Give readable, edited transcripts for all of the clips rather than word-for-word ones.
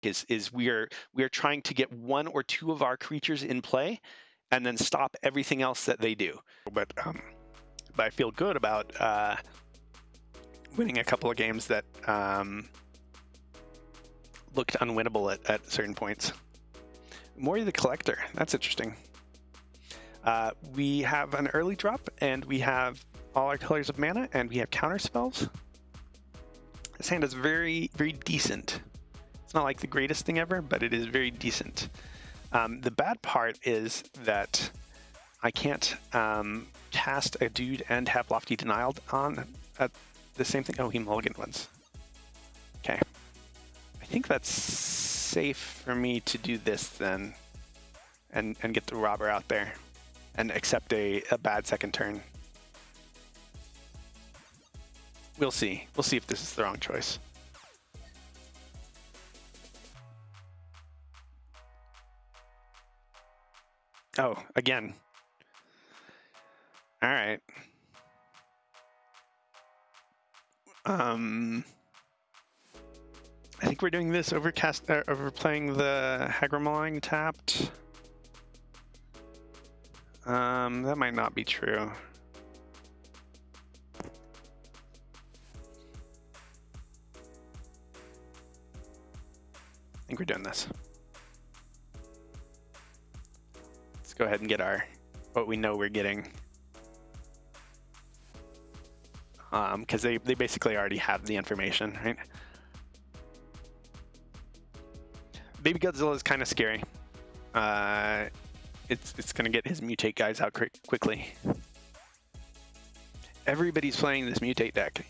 is we are trying to get one or two of our creatures in play, and then stop everything else that they do. But I feel good about winning a couple of games that looked unwinnable at certain points. Mori the Collector, that's interesting. We have an early drop, and we have all our colors of mana, and we have counter spells. This hand is very, very decent. It's not like the greatest thing ever, but it is very decent. The bad part is that I can't cast a dude and have Lofty Denial on at the same thing. Oh, he mulliganed once. Okay. I think that's safe for me to do this then, and get the robber out there and accept a bad second turn. We'll see. We'll see if this is the wrong choice. Oh, again. All right. I think we're doing this overplaying the Hagra tapped. That might not be true. I think we're doing this. Let's go ahead and get what we know we're getting. Because they basically already have the information, right? Baby Godzilla is kind of scary. It's gonna get his Mutate guys out quickly. Everybody's playing this Mutate deck,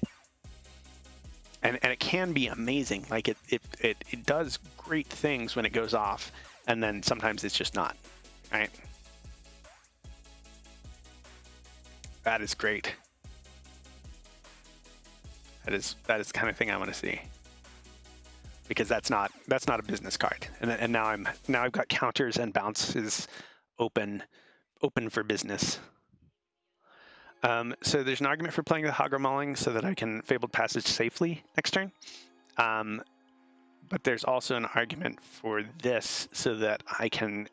and it can be amazing. Like it does great things when it goes off, and then sometimes it's just not. Right? That is great. That is the kind of thing I want to see, because that's not a business card, and now I've got counters and bounces open for business. So there's an argument for playing the Hagra Mauling so that I can Fabled Passage safely next turn. But there's also an argument for this so that I can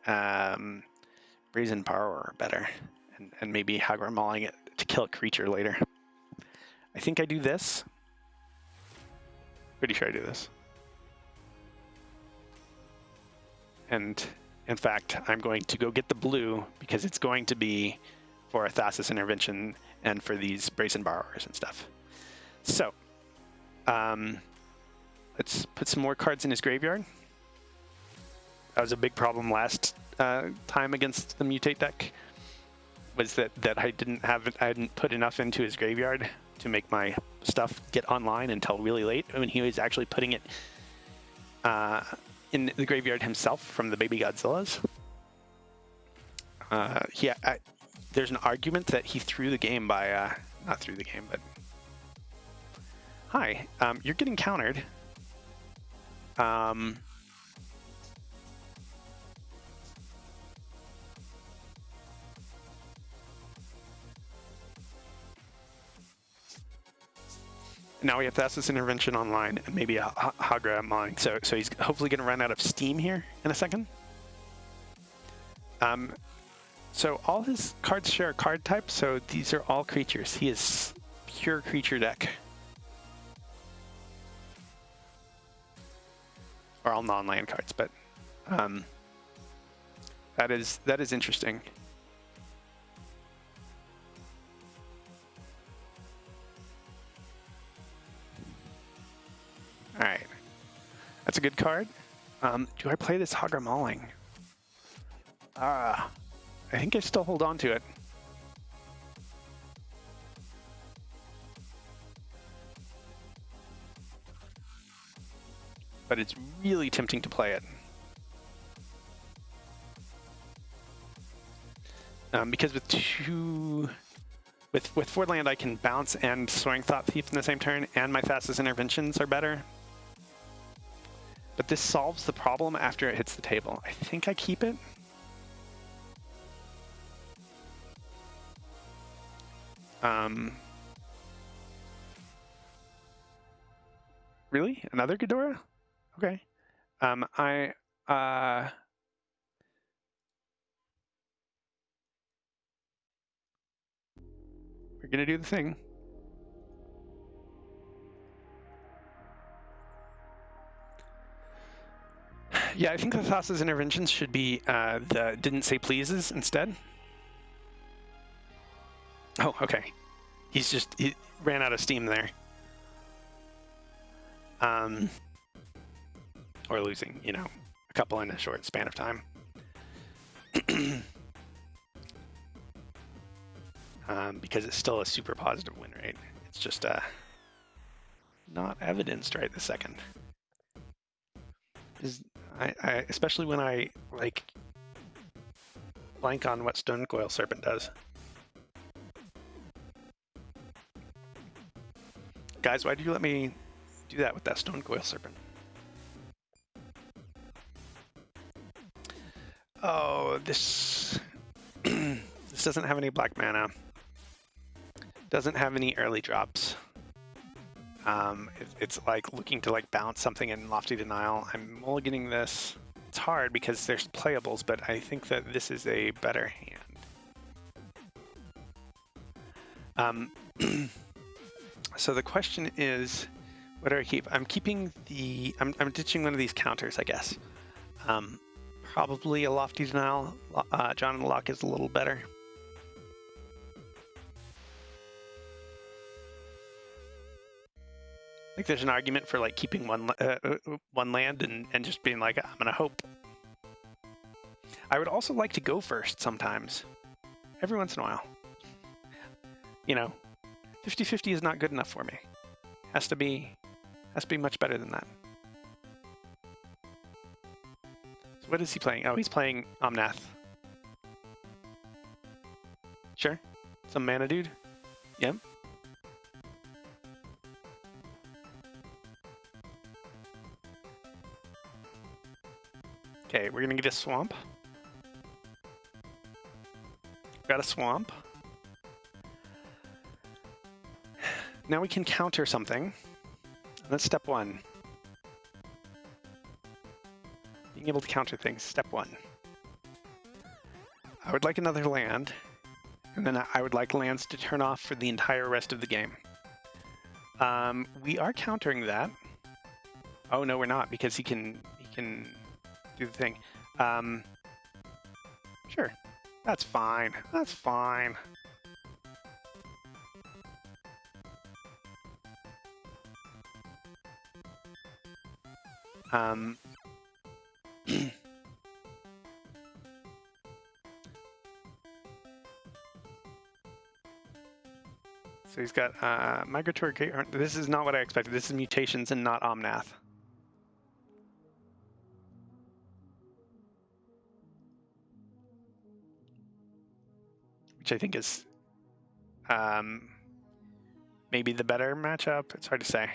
Brazen Borrower better, and maybe Hagra Mauling it to kill a creature later. I think I do this. Pretty sure I do this. And in fact, I'm going to go get the blue because it's going to be for a Thassa's Intervention and for these Brazen Borrowers and stuff. So, let's put some more cards in his graveyard. That was a big problem last time against the Mutate deck, was that I hadn't put enough into his graveyard to make my stuff get online until really late, when he was actually putting it in the graveyard himself from the Baby Godzillas. There's an argument that he threw the game by, not threw the game, but... Hi, you're getting countered. Now we have Thassa's Intervention online, and maybe a Hagra Mauling. So he's hopefully going to run out of steam here in a second. So all his cards share a card type, so these are all creatures. He is pure creature deck. Or all non-land cards, but that is interesting. All right, that's a good card. Do I play this Hagra Mauling? I think I still hold on to it. But it's really tempting to play it. Because with 4 land I can bounce and Soaring Thought Thief in the same turn, and my Thassa's Interventions are better. But this solves the problem after it hits the table. I think I keep it. Really? Another Ghidorah? Okay. We're gonna do the thing. Yeah, I think the Thassa's interventions should be the didn't say pleases instead. Oh, okay. He ran out of steam there. Or losing, you know, a couple in a short span of time. Because it's still a super positive win rate. It's just not evidenced right this second. I especially when I like blank on what Stone Coil Serpent does. Guys, why did you let me do that with that Stone Coil Serpent? Oh, this this doesn't have any black mana. Doesn't have any early drops. It's like looking to like bounce something in Lofty Denial. I'm mulliganing this. It's hard because there's playables, but I think that this is a better hand. So the question is, what do I keep? I'm keeping the. I'm ditching one of these counters, I guess. Probably a Lofty Denial. John and Locke is a little better. I think there's an argument for like keeping one land and just being like, I'm gonna hope. I would also like to go first sometimes, every once in a while. You know, 50-50 is not good enough for me. Has to be much better than that. So what is he playing? Oh, he's playing Omnath. Sure, some mana dude. Yep. Okay, we're gonna get a swamp. Got a swamp. Now we can counter something. That's step one. Being able to counter things, step one. I would like another land, and then I would like lands to turn off for the entire rest of the game. We are countering that. Oh no, we're not, because he can do the thing. Sure, that's fine. That's fine. So he's got Migratory Great. This is not what I expected. This is Mutations and not Omnath. Which I think is maybe the better matchup. It's hard to say.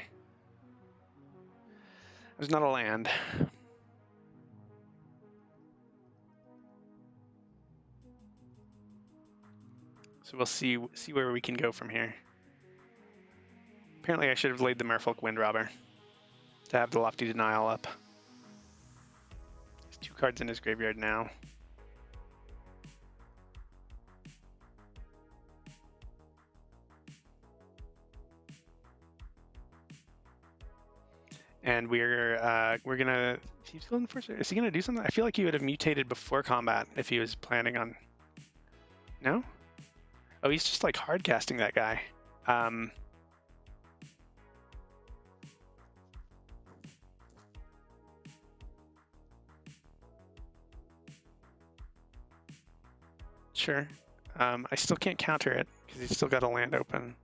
There's not a land. So we'll see where we can go from here. Apparently I should have laid the Merfolk Windrobber to have the Lofty Denial up. There's 2 cards in his graveyard now. And we're gonna. Is he gonna do something? I feel like he would have mutated before combat if he was planning on. No? Oh, he's just like hard casting that guy. Sure. I still can't counter it because he's still got a land open.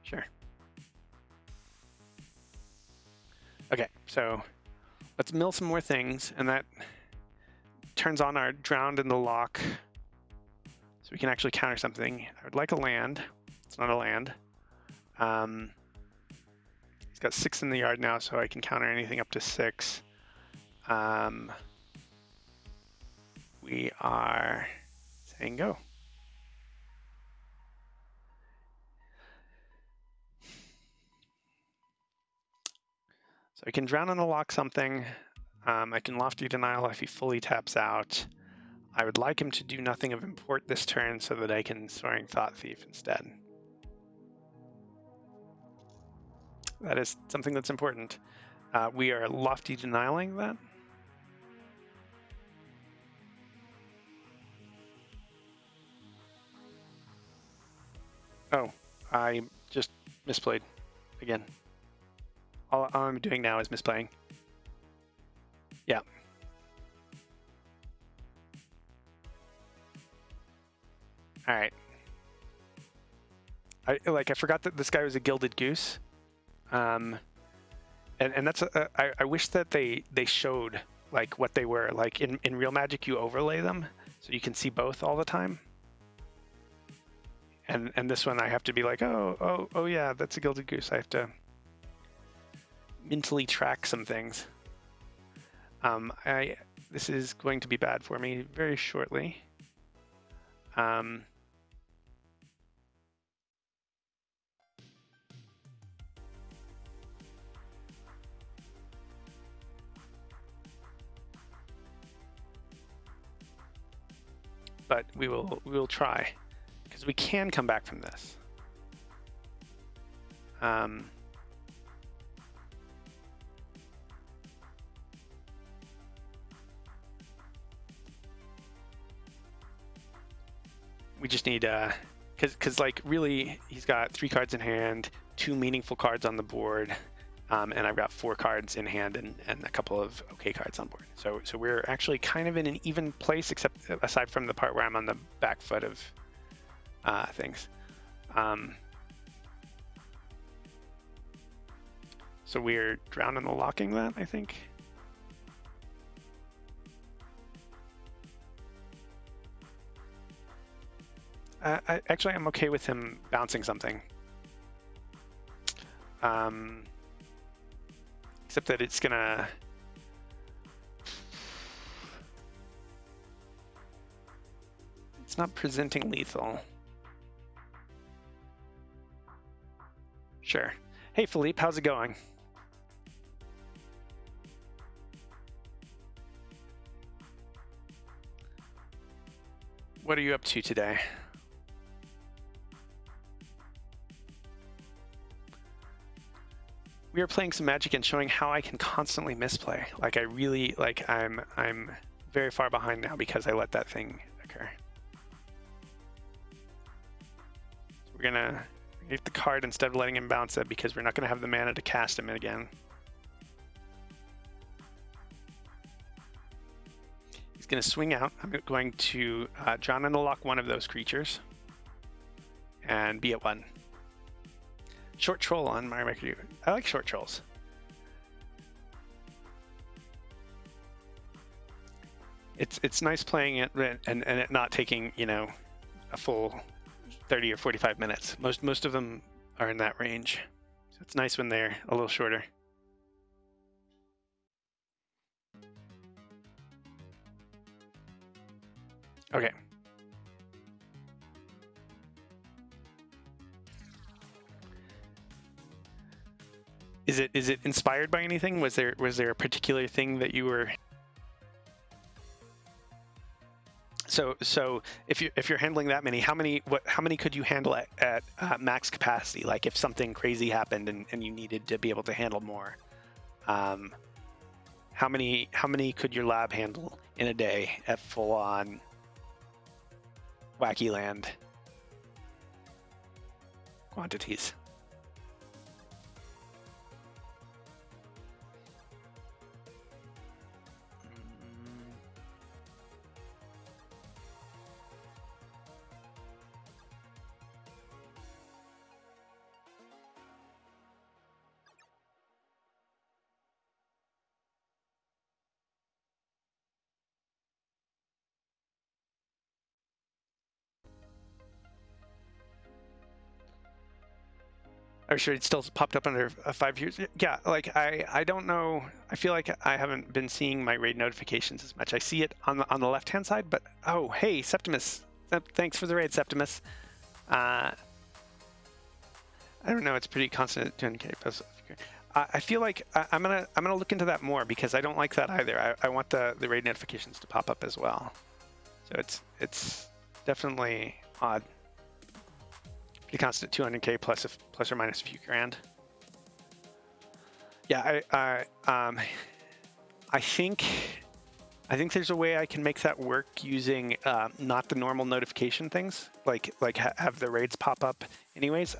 Sure. Okay, so let's mill some more things, and that turns on our Drowned in the Lock, so we can actually counter something. I would like a land. It's not a land. He's got 6 in the yard now, so I can counter anything up to 6. We are saying go. So I can Drown and Unlock something. I can Lofty Denial if he fully taps out. I would like him to do nothing of import this turn so that I can Soaring Thought Thief instead. That is something that's important. We are Lofty Denialing that. Oh, I just misplayed again. All I'm doing now is misplaying. Yeah. All right. I forgot that this guy was a Gilded Goose. And that's I wish that they showed like what they were. Like in Real Magic, you overlay them so you can see both all the time. And this one I have to be like, oh yeah, that's a Gilded Goose. I have to mentally track some things. This is going to be bad for me very shortly. But we will try, because we can come back from this. We just need because like really he's got 3 cards in hand, 2 meaningful cards on the board, and I've got 4 cards in hand and a couple of okay cards on board. So we're actually kind of in an even place, except aside from the part where I'm on the back foot of things. So we're Drown and Unlocking that, I think. Actually, I'm okay with him bouncing something. Except that it's gonna... It's not presenting lethal. Sure. Hey, Philippe, how's it going? What are you up to today? We are playing some Magic and showing how I can constantly misplay. Like I really, like I'm very far behind now because I let that thing occur. So we're gonna get the card instead of letting him bounce it because we're not gonna have the mana to cast him again. He's gonna swing out. I'm going to Drown and Unlock one of those creatures and be at 1. Short Troll on my record. I like short trolls. It's nice playing it and it not taking, you know, a full 30 or 45 minutes. Most of them are in that range. So it's nice when they're a little shorter. Okay. Is it inspired by anything? Was there a particular thing that you were? So if you're handling that many, how many could you handle at max capacity? Like if something crazy happened and you needed to be able to handle more, how many could your lab handle in a day at full on wacky land quantities? Or sure, it still popped up under 5 years. Yeah, like I don't know. I feel like I haven't been seeing my raid notifications as much. I see it on the left hand side, but oh hey, Septimus, thanks for the raid, Septimus. I don't know. It's pretty constant at 10K. I feel like I'm gonna look into that more because I don't like that either. I want the raid notifications to pop up as well. So it's definitely odd. Pretty constant 200K plus or minus a few grand. Yeah, I think there's a way I can make that work using not the normal notification things, like have the raids pop up anyways.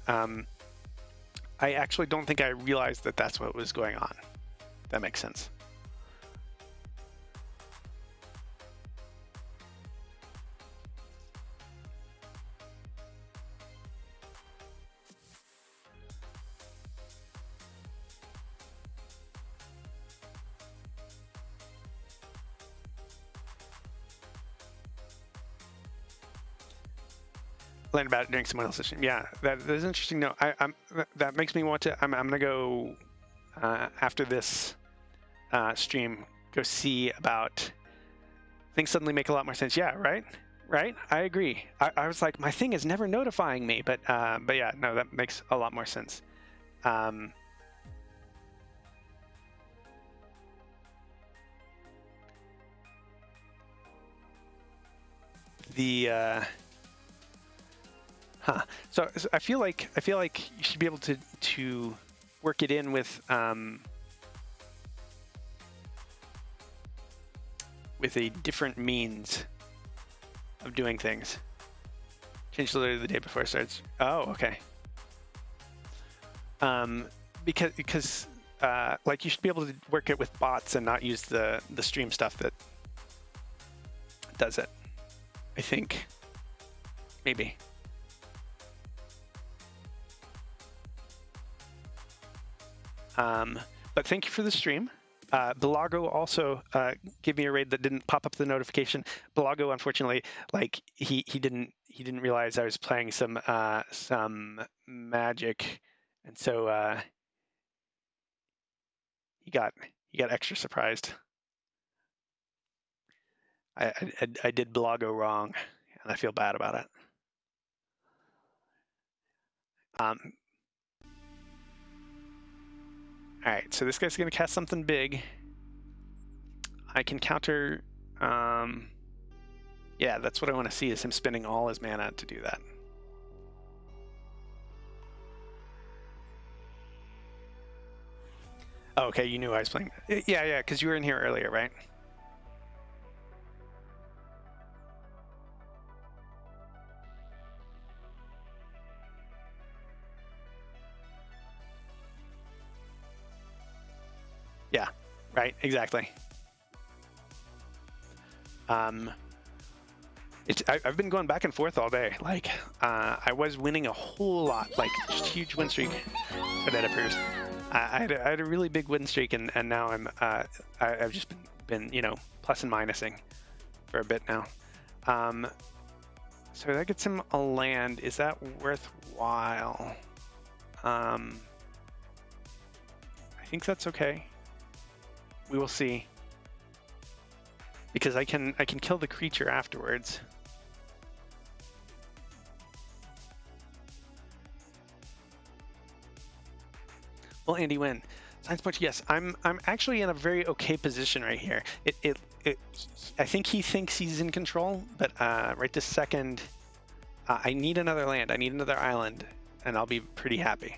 I actually don't think I realized that that's what was going on. That makes sense. Learn about it during someone else's stream. Yeah, that is interesting. No, that makes me want to. I'm gonna go after this stream. Go see about. Things suddenly make a lot more sense. Yeah, right. I agree. I was like, my thing is never notifying me, but yeah, no, that makes a lot more sense. So I feel like you should be able to work it in with a different means of doing things. Change literally the day before it starts. Oh, okay. Because like you should be able to work it with bots and not use the stream stuff that does it. I think maybe. But thank you for the stream. Belago also gave me a raid that didn't pop up the notification. Belago, unfortunately, like he didn't realize I was playing some magic, and so he got extra surprised. I did Belago wrong, and I feel bad about it. All right, so this guy's gonna cast something big. I can counter. Yeah, that's what I want to see, is him spending all his mana to do that. Oh, okay, you knew I was playing. Yeah, because you were in here earlier, right? Yeah, right, exactly. I've been going back and forth all day. Like, I was winning a whole lot, like huge win streak. That appears. I had a really big win streak, and now I've just been plus and minusing for a bit now. So that gets him a land. Is that worthwhile? I think that's okay. We will see. Because I can kill the creature afterwards. Will Andy win? Science point, yes. I'm actually in a very okay position right here. I think he thinks he's in control, but right this second, I need another land. I need another island, and I'll be pretty happy.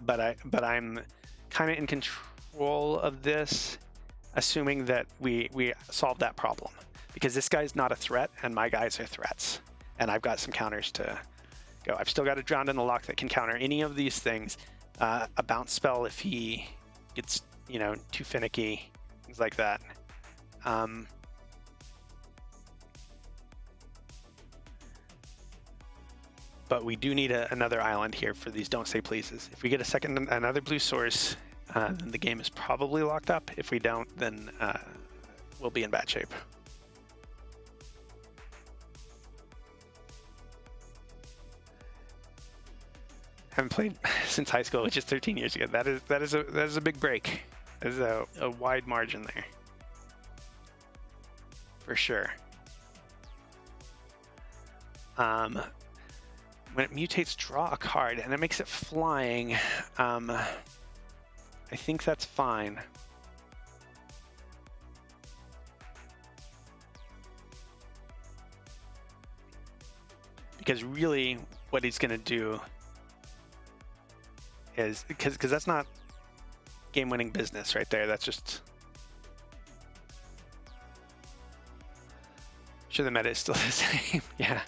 But I'm kind of in control of this, assuming that we solve that problem, because this guy's not a threat and my guys are threats, and I've got some counters to go. I've still got a Drowned in the Loch that can counter any of these things. A bounce spell if he gets too finicky, things like that. But we do need another island here for these don't say pleases. If we get another blue source, then the game is probably locked up. If we don't, then we'll be in bad shape. Haven't played since high school, which is 13 years ago. That is a big break. There's a wide margin there. for sure. When it mutates, draw a card, and it makes it flying. I think that's fine. Because really, what he's going to do is, because that's not game-winning business right there. That's just... I'm sure the meta is still the same. Yeah.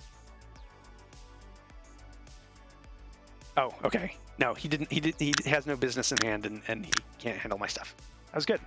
Oh, okay. No, he didn't. He has no business in hand, and he can't handle my stuff. That was good.